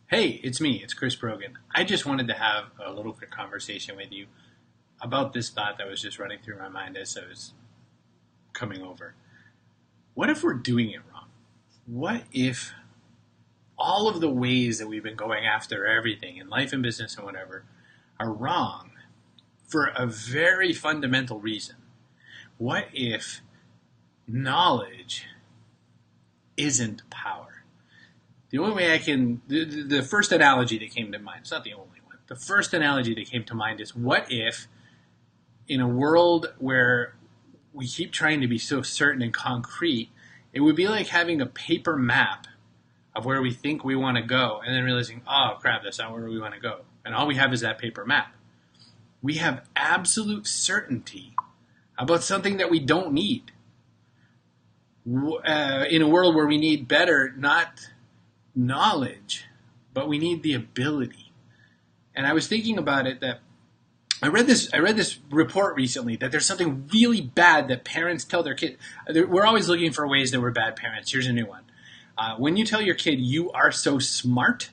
Hey, it's me, it's Chris Brogan. I just wanted to have a little quick conversation with you about this thought that was just running through my mind as I was coming over. What if we're doing it wrong? What if all of the ways that we've been going after everything in life and business and whatever are wrong for a very fundamental reason? What if knowledge isn't power? The only way I can, the first analogy that came to mind, it's not the only one, the first analogy that came to mind is what if in a world where we keep trying to be so certain and concrete, it would be like having a paper map of where we think we want to go and then realizing, oh crap, that's not where we want to go. And all we have is that paper map. We have absolute certainty about something that we don't need. In a world where we need better, not knowledge, but we need the ability. And I was thinking about it that I read this report recently that there's something really bad that parents tell their kids. We're always looking for ways that we're bad parents. Here's a new one. When you tell your kid you are so smart,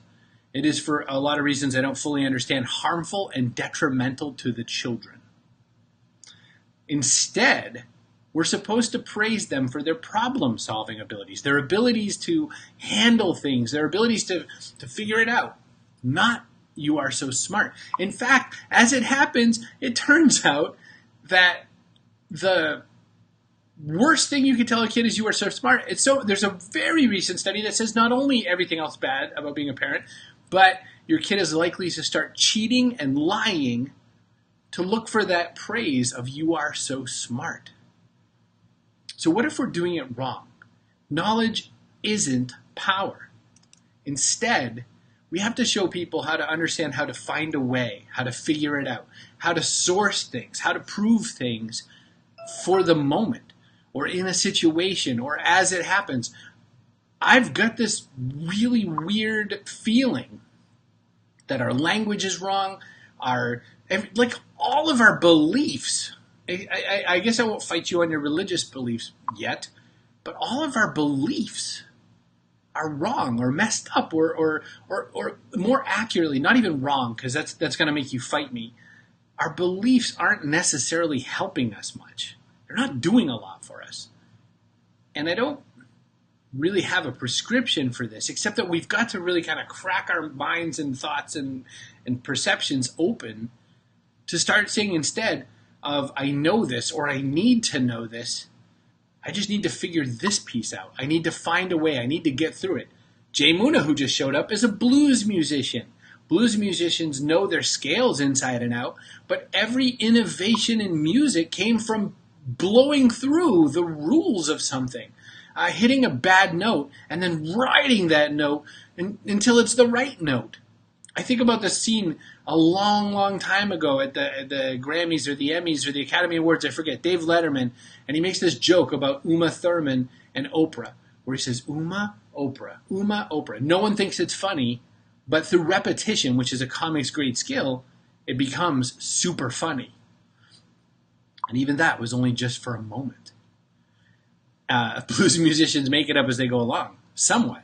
it is for a lot of reasons I don't fully understand harmful and detrimental to the children. Instead, we're supposed to praise them for their problem-solving abilities, their abilities to handle things, their abilities to figure it out. Not, you are so smart. In fact, as it happens, it turns out that the worst thing you can tell a kid is you are so smart. There's a very recent study that says not only everything else bad about being a parent, but your kid is likely to start cheating and lying to look for that praise of you are so smart. So what if we're doing it wrong? Knowledge isn't power. Instead, we have to show people how to understand how to find a way, how to figure it out, how to source things, how to prove things for the moment or in a situation or as it happens. I've got this really weird feeling that our language is wrong, all of our beliefs. I guess I won't fight you on your religious beliefs yet, but all of our beliefs are wrong or messed up or more accurately, not even wrong, because that's going to make you fight me. Our beliefs aren't necessarily helping us much. They're not doing a lot for us. And I don't really have a prescription for this, except that we've got to really kind of crack our minds and thoughts and perceptions open to start saying instead of I know this or I need to know this, I just need to figure this piece out. I need to find a way. I need to get through it. Jay Muna, who just showed up, is a blues musician. Blues musicians know their scales inside and out, but every innovation in music came from blowing through the rules of something, hitting a bad note and then riding that note until it's the right note. I think about the scene a long, long time ago at the Grammys or the Emmys or the Academy Awards, I forget, Dave Letterman, and he makes this joke about Uma Thurman and Oprah, where he says, Uma, Oprah, Uma, Oprah. No one thinks it's funny, but through repetition, which is a comics grade skill, it becomes super funny. And even that was only just for a moment. Blues musicians make it up as they go along, somewhat.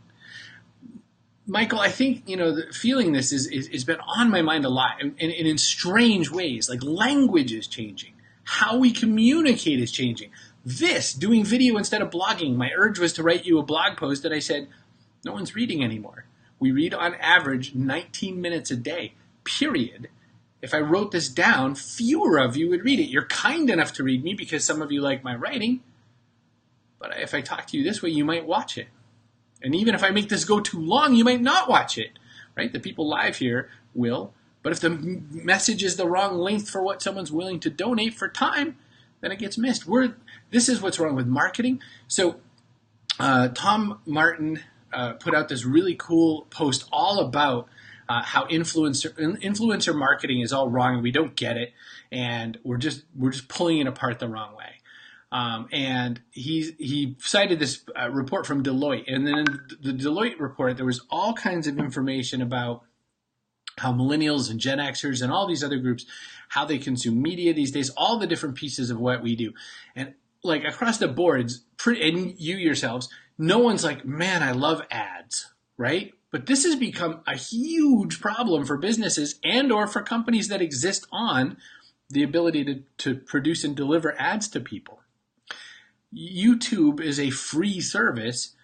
Michael, I think, feeling this is been on my mind a lot, and in strange ways. Like language is changing. How we communicate is changing. Doing video instead of blogging. My urge was to write you a blog post that I said, no one's reading anymore. We read on average 19 minutes a day, period. If I wrote this down, fewer of you would read it. You're kind enough to read me because some of you like my writing. But if I talk to you this way, you might watch it. And even if I make this go too long, you might not watch it, right? The people live here will. But if the message is the wrong length for what someone's willing to donate for time, then it gets missed. This is what's wrong with marketing. So Tom Martin put out this really cool post all about how influencer marketing is all wrong and we don't get it, and we're just pulling it apart the wrong way. And he cited this report from Deloitte, and then in the Deloitte report, there was all kinds of information about how millennials and Gen Xers and all these other groups, how they consume media these days, all the different pieces of what we do. And like across the boards, and you yourselves, no one's like, man, I love ads, right? But this has become a huge problem for businesses and or for companies that exist on the ability to produce and deliver ads to people. YouTube is a free service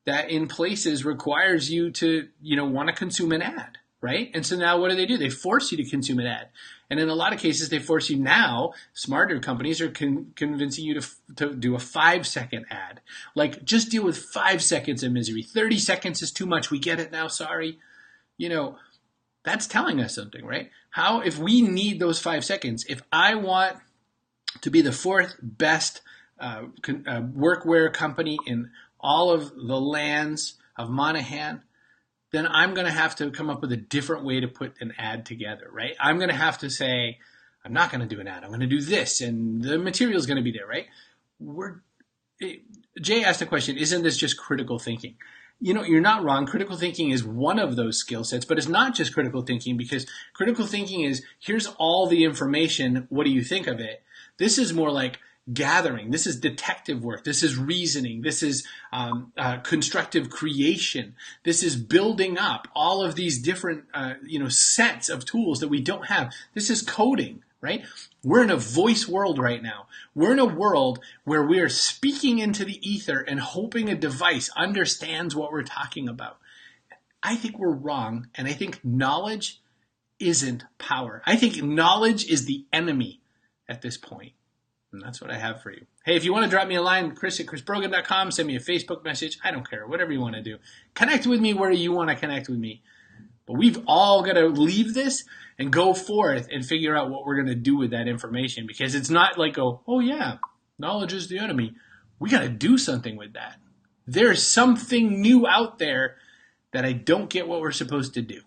that in places requires you to, want to consume an ad, right? And so now what do? They force you to consume an ad. And in a lot of cases, they force you now, smarter companies are convincing you to do a 5-second ad. Like, just deal with 5 seconds of misery. 30 seconds is too much. We get it now, sorry. That's telling us something, right? If we need those 5 seconds, if I want to be the 4th best workwear company in all of the lands of Monaghan, then I'm going to have to come up with a different way to put an ad together, right? I'm going to have to say, I'm not going to do an ad. I'm going to do this, and the material is going to be there, right? Jay asked the question, isn't this just critical thinking? You're not wrong. Critical thinking is one of those skill sets, but it's not just critical thinking, because critical thinking is, here's all the information. What do you think of it? This is more like gathering. This is detective work. This is reasoning. This is constructive creation. This is building up all of these different sets of tools that we don't have. This is coding, right? We're in a voice world right now. We're in a world where we are speaking into the ether and hoping a device understands what we're talking about. I think we're wrong, and I think knowledge isn't power. I think knowledge is the enemy at this point. And that's what I have for you. Hey, if you want to drop me a line, chris@chrisbrogan.com, send me a Facebook message. I don't care, whatever you want to do. Connect with me where you want to connect with me. But we've all got to leave this and go forth and figure out what we're going to do with that information, because it's not like, oh yeah, knowledge is the enemy. We got to do something with that. There's something new out there that I don't get what we're supposed to do.